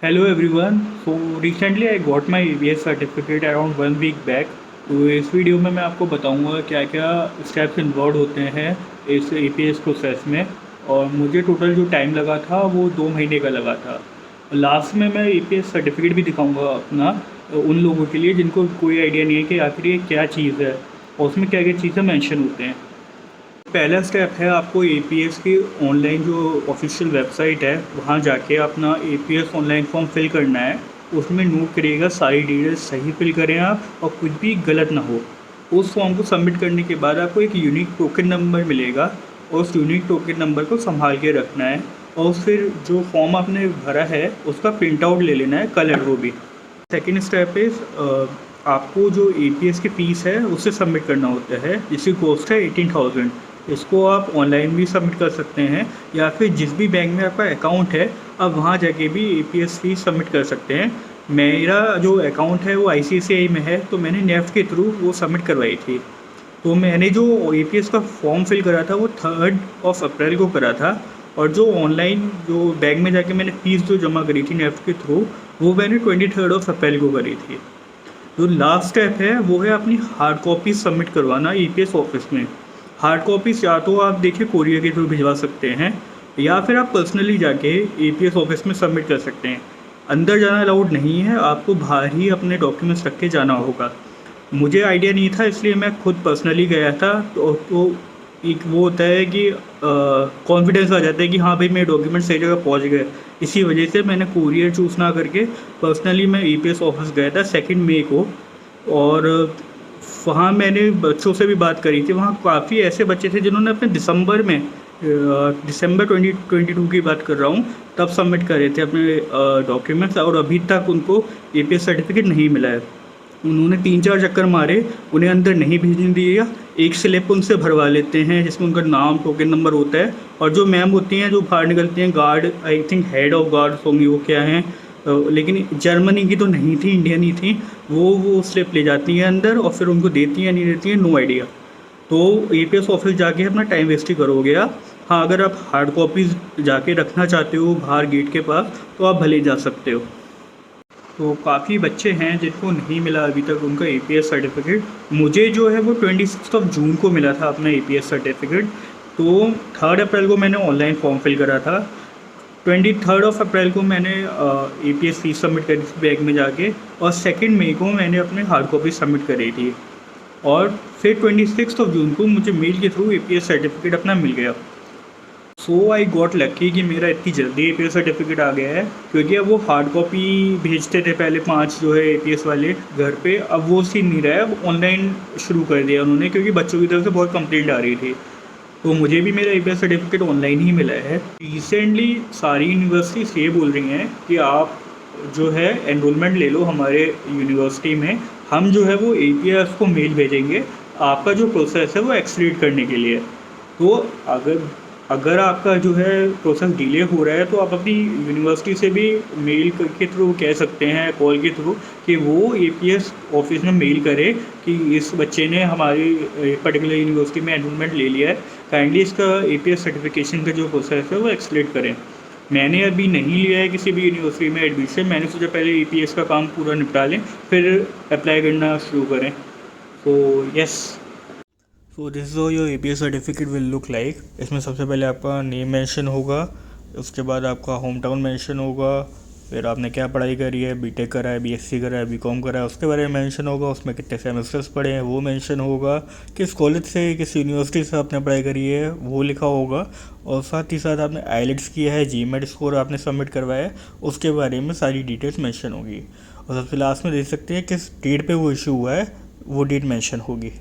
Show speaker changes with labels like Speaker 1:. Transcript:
Speaker 1: Hello everyone. So recently I got my EBS certificate around 1 week back. तो इस video में मैं आपको बताऊंगा क्या क्या स्टेप्स इन्वॉल्व होते हैं इस EPS प्रोसेस में। और मुझे टोटल जो टाइम लगा था वो 2 महीने का लगा था। लास्ट में मैं EPS सर्टिफिकेट भी दिखाऊंगा अपना उन लोगों के लिए जिनको कोई आइडिया नहीं है कि आखिर ये क्या चीज़ है और उसमें क्या क्या चीज़ें मेंशन होते हैं। पहला स्टेप है आपको एपीएस की ऑनलाइन जो ऑफिशियल वेबसाइट है वहाँ जाके अपना एपीएस ऑनलाइन फॉर्म फिल करना है। उसमें नोट करिएगा सारी डिटेल्स सही फिल करें आप और कुछ भी गलत ना हो। उस फॉर्म को सबमिट करने के बाद आपको एक यूनिक टोकन नंबर मिलेगा और उस यूनिक टोकन नंबर को संभाल के रखना है। और फिर जो फॉर्म आपने भरा है उसका प्रिंट आउट ले लेना है, कलर वो भी। सेकेंड स्टेप इज़ आपको जो एपीएस की फ़ीस है उसे सबमिट करना होता है, जिसकी कॉस्ट है 18,000। इसको आप ऑनलाइन भी सबमिट कर सकते हैं या फिर जिस भी बैंक में आपका अकाउंट है आप वहाँ जाके भी एपीएस फीस सबमिट कर सकते हैं। मेरा जो अकाउंट है वो आईसीआईसीआई में है तो मैंने नेफ्ट के थ्रू वो सबमिट करवाई थी। तो मैंने जो एपीएस का फॉर्म फिल करा था वो 3 अप्रैल को करा था। और जो ऑनलाइन जो बैंक में जाके मैंने फ़ीस जो जमा करी थी नेफ्ट के थ्रू वो मैंने 23 अप्रैल को करी थी। जो लास्ट स्टेप है वो है अपनी हार्ड कॉपी सबमिट करवाना ईपीएस ऑफिस में। हार्ड कॉपीज़ या तो आप देखिए कोरियर के थ्रू भिजवा सकते हैं या फिर आप पर्सनली जाके एपीएस ऑफिस में सबमिट कर सकते हैं। अंदर जाना अलाउड नहीं है, आपको बाहर ही अपने डॉक्यूमेंट्स रख के जाना होगा। मुझे आइडिया नहीं था इसलिए मैं खुद पर्सनली गया था। तो एक वो होता है कि कॉन्फिडेंस आ जाता है कि हाँ भाई मेरे डॉक्यूमेंट सही जगह पहुंच गए। इसी वजह से मैंने कोरियर चूज़ ना करके पर्सनली मैं ईपीएस ऑफिस गया था 2 मई को। और वहाँ मैंने बच्चों से भी बात करी थी। वहाँ काफ़ी ऐसे बच्चे थे जिन्होंने अपने दिसंबर 2022 की बात कर रहा हूँ तब सबमिट करे थे अपने डॉक्यूमेंट्स और अभी तक उनको एपीएस सर्टिफिकेट नहीं मिला है। उन्होंने 3-4 चक्कर मारे, उन्हें अंदर नहीं भेजने दिया। एक स्लिप उनसे भरवा लेते हैं जिसमें उनका नाम टोकन नंबर होता है और जो मैम होती हैं जो बाहर निकलती हैं guard, I think head of guard होंगी वो क्या हैं, लेकिन जर्मनी की तो नहीं थी, इंडियन ही थी। वो स्लिप ले जाती हैं अंदर और फिर उनको देती हैं नहीं देती हैं नो आइडिया। तो एपीएस ऑफिस जाके अपना टाइम वेस्ट ही करोगे आप। हाँ, अगर आप हार्ड कॉपीज़ जाके रखना चाहते हो बाहर गेट के पास तो आप भले जा सकते हो। तो काफ़ी बच्चे हैं जिनको नहीं मिला अभी तक उनका एपीएस सर्टिफिकेट। मुझे जो है वो 26 जून को मिला था अपना एपीएस सर्टिफिकेट। तो 3 अप्रैल को मैंने ऑनलाइन फॉर्म फिल करा था। 23 अप्रैल को मैंने एपीएस फीस सबमिट करी थी बैंक में जाके और 2 मई को मैंने अपने हार्ड कॉपी सबमिट करी थी। और फिर 26 जून को मुझे मेल के थ्रू एपीएस सर्टिफिकेट अपना मिल गया। सो आई गॉट लकी कि मेरा इतनी जल्दी एपीएस सर्टिफिकेट आ गया है, क्योंकि अब वो हार्ड कॉपी भेजते थे पहले 5 जो है एपीएस वाले घर पे, अब वो सीन नहीं रहा है। अब ऑनलाइन शुरू कर दिया उन्होंने क्योंकि बच्चों की तरफ से बहुत कंप्लेंट आ रही थी। तो मुझे भी मेरा एपीएस सर्टिफिकेट ऑनलाइन ही मिला है। रिसेंटली सारी यूनिवर्सिटीज़ ये बोल रही हैं कि आप जो है एनरोलमेंट ले लो हमारे यूनिवर्सिटी में, हम जो है वो एपीएस को मेल भेजेंगे आपका जो प्रोसेस है वो एक्सलीट करने के लिए। तो अगर आपका जो है प्रोसेस डिले हो रहा है तो आप अपनी यूनिवर्सिटी से भी मेल के थ्रू कह सकते हैं, कॉल के थ्रू, कि वो एपीएस ऑफिस में मेल करे कि इस बच्चे ने हमारी पर्टिकुलर यूनिवर्सिटी में एनरोलमेंट ले लिया है, काइंडली इसका एपीएस सर्टिफिकेशन का जो प्रोसेस है वो एक्सलेट करें। मैंने अभी नहीं लिया है किसी भी यूनिवर्सिटी में एडमिशन, मैंने सोचा पहले एपीएस का काम पूरा निपटा लें फिर अप्लाई करना शुरू करें। तो yes, so this is your APS certificate will look like. इसमें सबसे पहले आपका नेम मेंशन होगा, उसके बाद आपका होम टाउन मेंशन होगा, फिर आपने क्या पढ़ाई करी है, बीटेक करा है, बीएससी करा है, बीकॉम करा है, उसके बारे में मेंशन होगा। उसमें कितने सेमेस्टर्स पढ़े हैं वो मेंशन होगा, किस कॉलेज से किस यूनिवर्सिटी से आपने पढ़ाई करी है वो लिखा होगा। और साथ ही साथ आपने आईलेट्स किया है, जीमेट स्कोर आपने सबमिट करवाया है, उसके बारे में सारी डिटेल्स मेंशन होगी। और सबसे लास्ट में देख सकते हैं किस डेट पे वो इशू हुआ है, वो डेट मेंशन होगी।